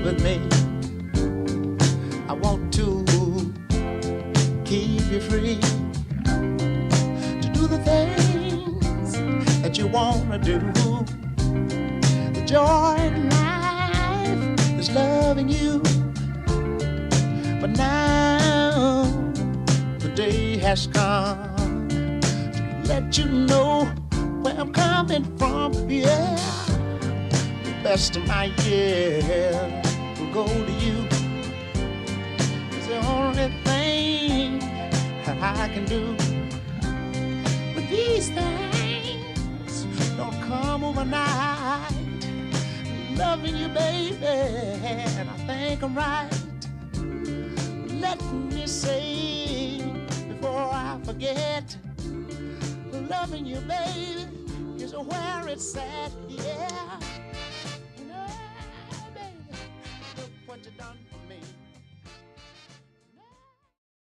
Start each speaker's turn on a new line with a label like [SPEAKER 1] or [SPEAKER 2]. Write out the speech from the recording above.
[SPEAKER 1] with me. I want to keep you free to do the things that you want to do. The joy in life is loving you. But now the day has come to let you know where I'm coming from. Yeah, the best of my years will go to you. It's the only thing that I can do. But these things don't come overnight. Loving you, baby, and I think I'm right. Let me say before I forget, loving you, baby, is where it's at, yeah.